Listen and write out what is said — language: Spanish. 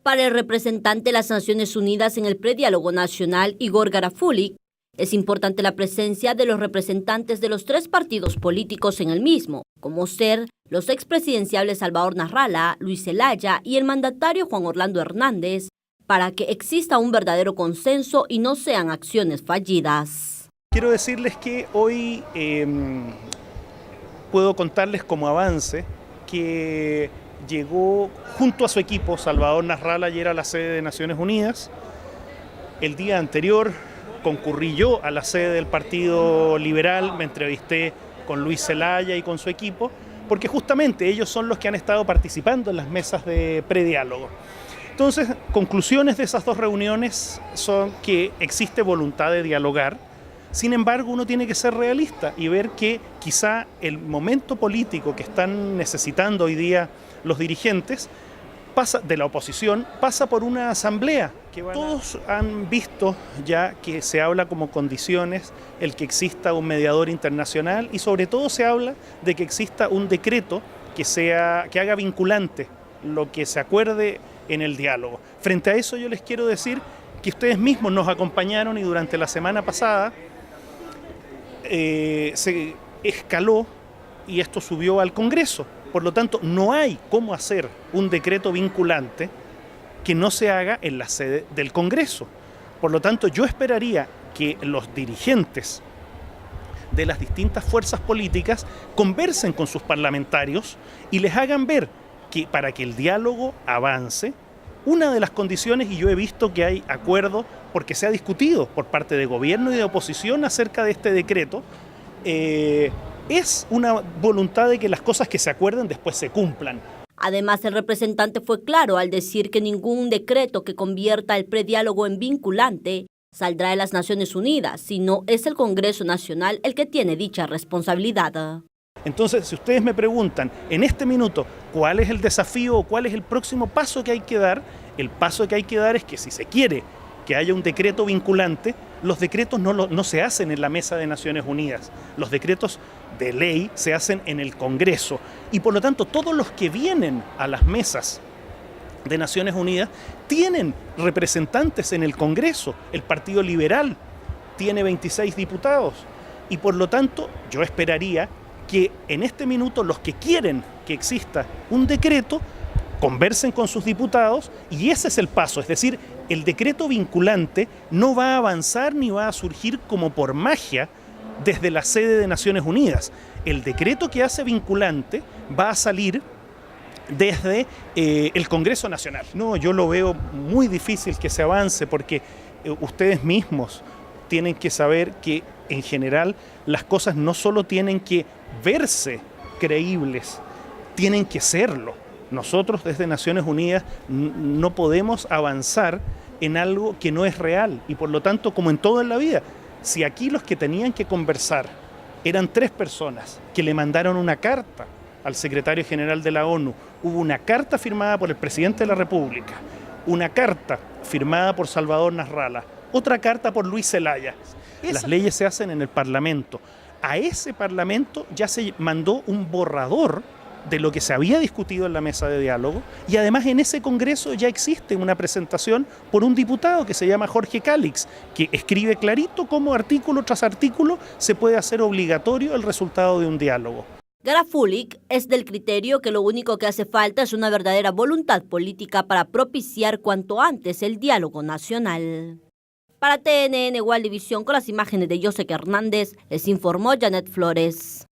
Para el representante de las Naciones Unidas en el Prediálogo Nacional, Igor Garafulli, es importante la presencia de los representantes de los tres partidos políticos en el mismo, como ser los expresidenciables Salvador Nasrallah, Luis Zelaya y el mandatario Juan Orlando Hernández, para que exista un verdadero consenso y no sean acciones fallidas. Quiero decirles que hoy puedo contarles como avance que llegó junto a su equipo Salvador Nasrallah ayer a la sede de Naciones Unidas. El día anterior concurrí yo a la sede del Partido Liberal, me entrevisté con Luis Zelaya y con su equipo, porque justamente ellos son los que han estado participando en las mesas de prediálogo. Entonces, conclusiones de esas dos reuniones son que existe voluntad de dialogar. Sin embargo, uno tiene que ser realista y ver que quizá el momento político que están necesitando hoy día los dirigentes de la oposición pasa por una asamblea. Todos han visto ya que se habla como condiciones el que exista un mediador internacional y sobre todo se habla de que exista un decreto que haga vinculante lo que se acuerde en el diálogo. Frente a eso yo les quiero decir que ustedes mismos nos acompañaron y durante la semana pasada se escaló y esto subió al Congreso. Por lo tanto, no hay cómo hacer un decreto vinculante que no se haga en la sede del Congreso. Por lo tanto, yo esperaría que los dirigentes de las distintas fuerzas políticas conversen con sus parlamentarios y les hagan ver que para que el diálogo avance, una de las condiciones, y yo he visto que hay acuerdo porque se ha discutido por parte de gobierno y de oposición acerca de este decreto, es una voluntad de que las cosas que se acuerden después se cumplan. Además, el representante fue claro al decir que ningún decreto que convierta el prediálogo en vinculante saldrá de las Naciones Unidas, sino es el Congreso Nacional el que tiene dicha responsabilidad. Entonces, si ustedes me preguntan en este minuto cuál es el desafío o cuál es el próximo paso que hay que dar, el paso que hay que dar es que si se quiere que haya un decreto vinculante, los decretos no se hacen en la mesa de Naciones Unidas. Los decretos de ley se hacen en el Congreso y por lo tanto todos los que vienen a las mesas de Naciones Unidas tienen representantes en el Congreso. El Partido Liberal tiene 26 diputados y por lo tanto yo esperaría que en este minuto los que quieren que exista un decreto conversen con sus diputados y ese es el paso, es decir, el decreto vinculante no va a avanzar ni va a surgir como por magia desde la sede de Naciones Unidas. El decreto que hace vinculante va a salir desde el Congreso Nacional. No, yo lo veo muy difícil que se avance porque ustedes mismos tienen que saber que en general las cosas no solo tienen que verse creíbles, tienen que serlo. Nosotros desde Naciones Unidas no podemos avanzar en algo que no es real y por lo tanto, como en todo en la vida, si aquí los que tenían que conversar eran 3 personas que le mandaron una carta al secretario general de la ONU, hubo una carta firmada por el presidente de la República, una carta firmada por Salvador Nasrallah, otra carta por Luis Zelaya. Las leyes se hacen en el Parlamento. A ese Parlamento ya se mandó un borrador de lo que se había discutido en la mesa de diálogo y además en ese Congreso ya existe una presentación por un diputado que se llama Jorge Calix, que escribe clarito cómo artículo tras artículo se puede hacer obligatorio el resultado de un diálogo. Garafulli es del criterio que lo único que hace falta es una verdadera voluntad política para propiciar cuanto antes el diálogo nacional. Para TNN Igual División, con las imágenes de José Hernández, les informó Janet Flores.